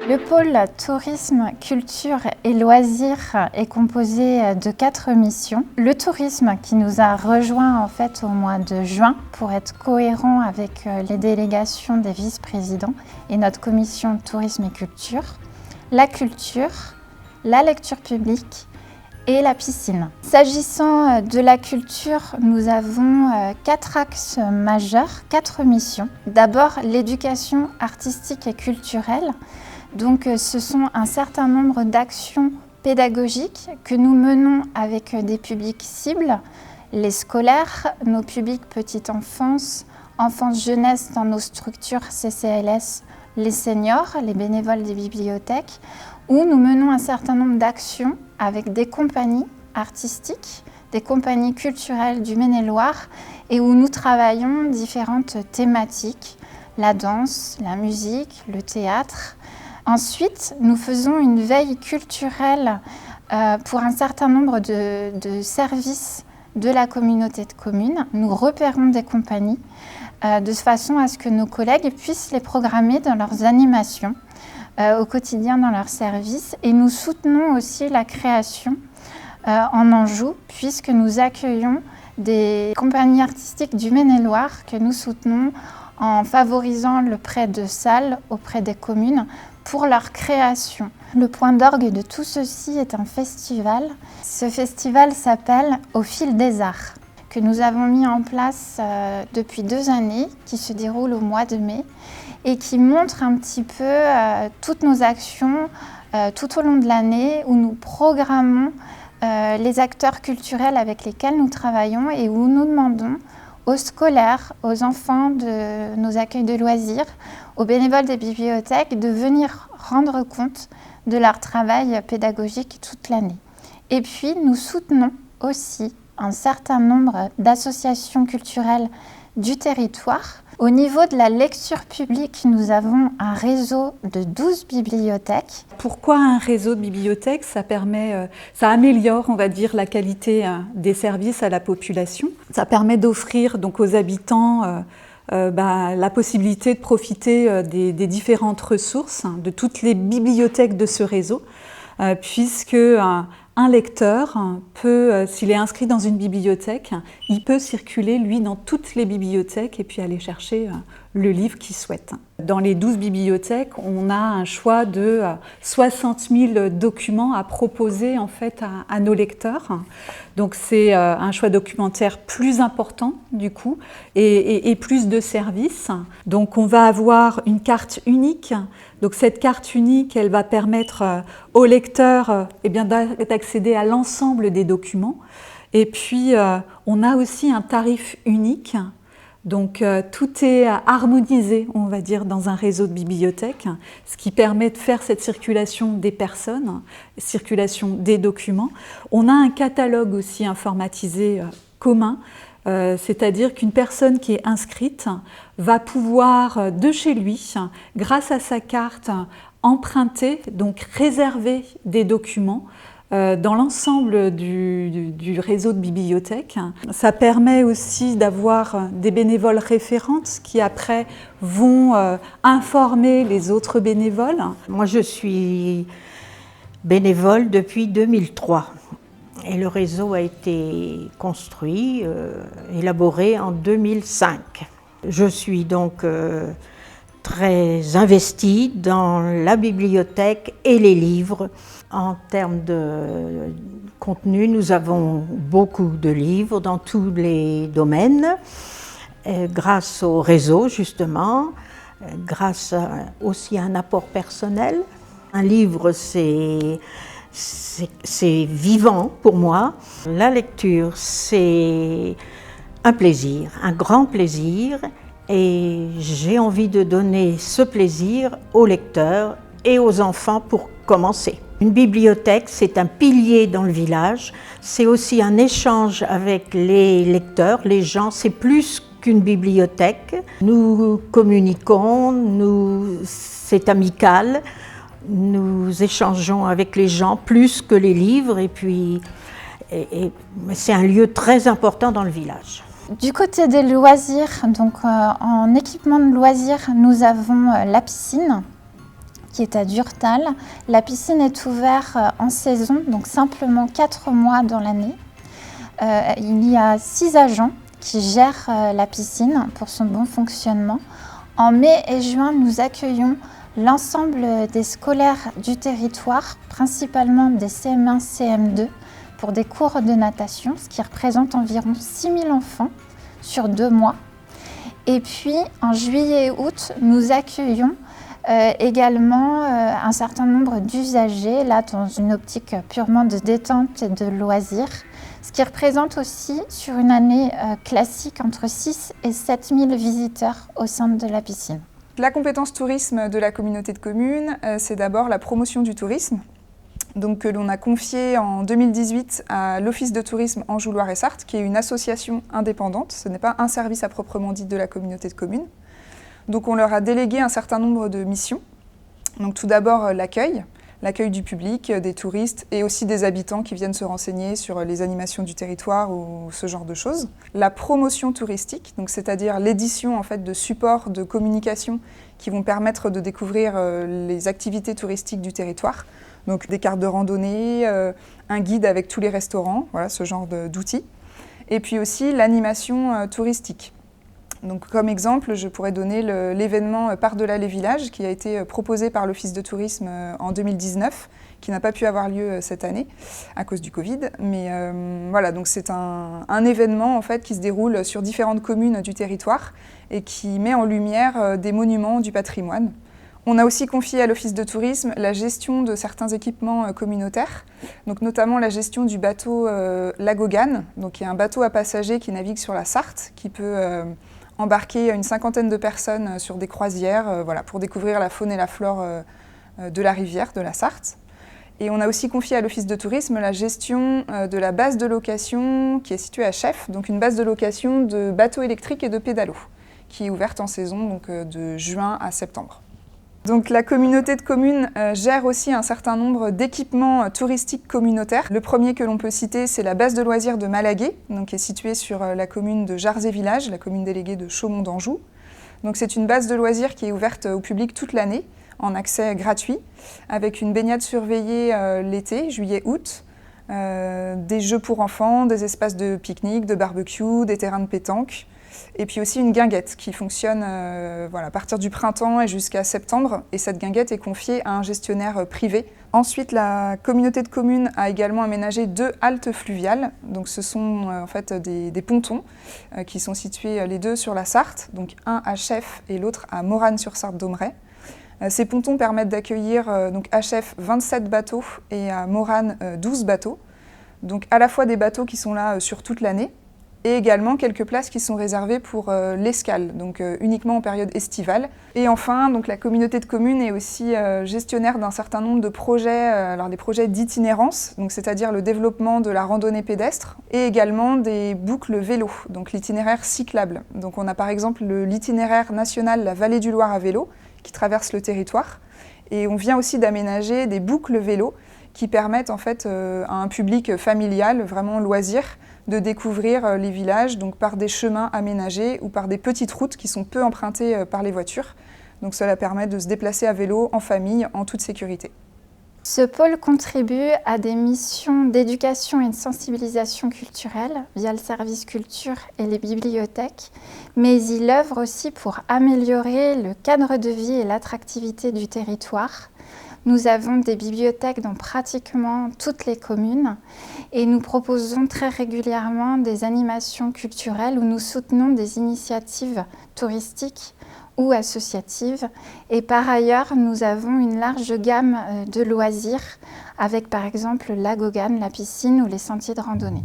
Le pôle tourisme, culture et loisirs est composé de 4 missions. Le tourisme qui nous a rejoint en fait au mois de juin pour être cohérent avec les délégations des vice-présidents et notre commission tourisme et culture. La culture, la lecture publique et la piscine. S'agissant de la culture, nous avons 4 axes majeurs, 4 missions. D'abord, l'éducation artistique et culturelle. Donc, ce sont un certain nombre d'actions pédagogiques que nous menons avec des publics cibles, les scolaires, nos publics petite enfance, enfance-jeunesse dans nos structures CCLS, les seniors, les bénévoles des bibliothèques, où nous menons un certain nombre d'actions avec des compagnies artistiques, des compagnies culturelles du Maine-et-Loire et où nous travaillons différentes thématiques, la danse, la musique, le théâtre. Ensuite, nous faisons une veille culturelle pour un certain nombre de services de la communauté de communes. Nous repérons des compagnies de façon à ce que nos collègues puissent les programmer dans leurs animations au quotidien dans leurs services. Et nous soutenons aussi la création en Anjou puisque nous accueillons des compagnies artistiques du Maine-et-Loire que nous soutenons en favorisant le prêt de salles auprès des communes pour leur création. Le point d'orgue de tout ceci est un festival. Ce festival s'appelle Au fil des arts, que nous avons mis en place depuis 2 années, qui se déroule au mois de mai et qui montre un petit peu toutes nos actions tout au long de l'année où nous programmons les acteurs culturels avec lesquels nous travaillons et où nous demandons aux scolaires, aux enfants de nos accueils de loisirs, aux bénévoles des bibliothèques de venir rendre compte de leur travail pédagogique toute l'année. Et puis nous soutenons aussi un certain nombre d'associations culturelles du territoire. Au niveau de la lecture publique, nous avons un réseau de 12 bibliothèques. Pourquoi un réseau de bibliothèques? Ça améliore, on va dire, la qualité des services à la population. Ça permet d'offrir donc aux habitants la possibilité de profiter des différentes ressources, de toutes les bibliothèques de ce réseau, puisque un lecteur peut, s'il est inscrit dans une bibliothèque, il peut circuler, lui, dans toutes les bibliothèques et puis aller chercher le livre qu'il souhaite. Dans les 12 bibliothèques, on a un choix de 60 000 documents à proposer en fait à nos lecteurs. Donc c'est un choix documentaire plus important du coup et plus de services. Donc on va avoir une carte unique. Donc cette carte unique, elle va permettre aux lecteurs d'accéder à l'ensemble des documents. Et puis on a aussi un tarif unique. Donc tout est harmonisé, on va dire, dans un réseau de bibliothèques, ce qui permet de faire cette circulation des personnes, circulation des documents. On a un catalogue aussi informatisé commun, c'est-à-dire qu'une personne qui est inscrite va pouvoir, de chez lui, grâce à sa carte, emprunter, donc réserver des documents dans l'ensemble du réseau de bibliothèques. Ça permet aussi d'avoir des bénévoles référentes qui après vont informer les autres bénévoles. Moi je suis bénévole depuis 2003 et le réseau a été construit, élaboré en 2005. Je suis donc très investie dans la bibliothèque et les livres. En termes de contenu, nous avons beaucoup de livres dans tous les domaines, grâce au réseau justement, grâce aussi à un apport personnel. Un livre, c'est vivant pour moi. La lecture, c'est un plaisir, un grand plaisir, et j'ai envie de donner ce plaisir aux lecteurs et aux enfants pour commencer. Une bibliothèque, c'est un pilier dans le village, c'est aussi un échange avec les lecteurs, les gens, c'est plus qu'une bibliothèque. Nous communiquons, c'est amical, nous échangeons avec les gens plus que les livres et puis c'est un lieu très important dans le village. Du côté des loisirs, donc en équipement de loisirs, nous avons la piscine qui est à Durtal. La piscine est ouverte en saison, donc simplement 4 mois dans l'année. Il y a 6 agents qui gèrent la piscine pour son bon fonctionnement. En mai et juin, nous accueillons l'ensemble des scolaires du territoire, principalement des CM1, CM2, pour des cours de natation, ce qui représente environ 6 000 enfants sur 2 mois. Et puis, en juillet et août, nous accueillons également un certain nombre d'usagers, là dans une optique purement de détente et de loisirs, ce qui représente aussi sur une année classique entre 6 et 7 000 visiteurs au centre de la piscine. La compétence tourisme de la communauté de communes, c'est d'abord la promotion du tourisme, donc que l'on a confié en 2018 à l'Office de tourisme Anjou-Loire-et-Sarthe, qui est une association indépendante, ce n'est pas un service à proprement dit de la communauté de communes. Donc on leur a délégué un certain nombre de missions. Donc tout d'abord l'accueil du public, des touristes et aussi des habitants qui viennent se renseigner sur les animations du territoire ou ce genre de choses. La promotion touristique, donc c'est-à-dire l'édition en fait de supports de communication qui vont permettre de découvrir les activités touristiques du territoire. Donc des cartes de randonnée, un guide avec tous les restaurants, voilà ce genre d'outils. Et puis aussi l'animation touristique. Donc, comme exemple, je pourrais donner l'événement Par-delà les villages qui a été proposé par l'Office de tourisme en 2019, qui n'a pas pu avoir lieu cette année à cause du Covid. Mais voilà, donc c'est un événement en fait, qui se déroule sur différentes communes du territoire et qui met en lumière des monuments du patrimoine. On a aussi confié à l'Office de tourisme la gestion de certains équipements communautaires, donc notamment la gestion du bateau Lagogan, donc qui est un bateau à passagers qui navigue sur la Sarthe, qui peut embarquer une 50aine de personnes sur des croisières voilà, pour découvrir la faune et la flore de la rivière, de la Sarthe. Et on a aussi confié à l'Office de tourisme la gestion de la base de location qui est située à Chef, donc une base de location de bateaux électriques et de pédalos, qui est ouverte en saison donc, de juin à septembre. Donc la communauté de communes gère aussi un certain nombre d'équipements touristiques communautaires. Le premier que l'on peut citer, c'est la base de loisirs de Malaguet, donc qui est située sur la commune de Jarzé-Village, la commune déléguée de Chaumont d'Anjou. Donc c'est une base de loisirs qui est ouverte au public toute l'année, en accès gratuit, avec une baignade surveillée l'été, juillet-août, des jeux pour enfants, des espaces de pique-nique, de barbecue, des terrains de pétanque. Et puis aussi une guinguette qui fonctionne voilà, à partir du printemps et jusqu'à septembre. Et cette guinguette est confiée à un gestionnaire privé. Ensuite, la communauté de communes a également aménagé 2 haltes fluviales. Donc ce sont en fait des pontons qui sont situés les 2 sur la Sarthe, donc un à Chef et l'autre à Morane-sur-Sarthe-d'Aumeray. Ces pontons permettent d'accueillir donc à Chef 27 bateaux et à Morane 12 bateaux. Donc à la fois des bateaux qui sont là sur toute l'année, et également quelques places qui sont réservées pour l'escale, donc uniquement en période estivale. Et enfin, donc, la communauté de communes est aussi gestionnaire d'un certain nombre de projets, alors des projets d'itinérance, donc c'est-à-dire le développement de la randonnée pédestre, et également des boucles vélo, donc l'itinéraire cyclable. Donc on a par exemple l'itinéraire national La Vallée du Loir à vélo, qui traverse le territoire, et on vient aussi d'aménager des boucles vélo qui permettent en fait à un public familial, vraiment loisir, de découvrir les villages donc par des chemins aménagés ou par des petites routes qui sont peu empruntées par les voitures. Donc cela permet de se déplacer à vélo en famille en toute sécurité. Ce pôle contribue à des missions d'éducation et de sensibilisation culturelle via le service culture et les bibliothèques, mais il œuvre aussi pour améliorer le cadre de vie et l'attractivité du territoire. Nous avons des bibliothèques dans pratiquement toutes les communes et nous proposons très régulièrement des animations culturelles où nous soutenons des initiatives touristiques ou associatives. Et par ailleurs, nous avons une large gamme de loisirs avec par exemple Lagogan, la piscine ou les sentiers de randonnée.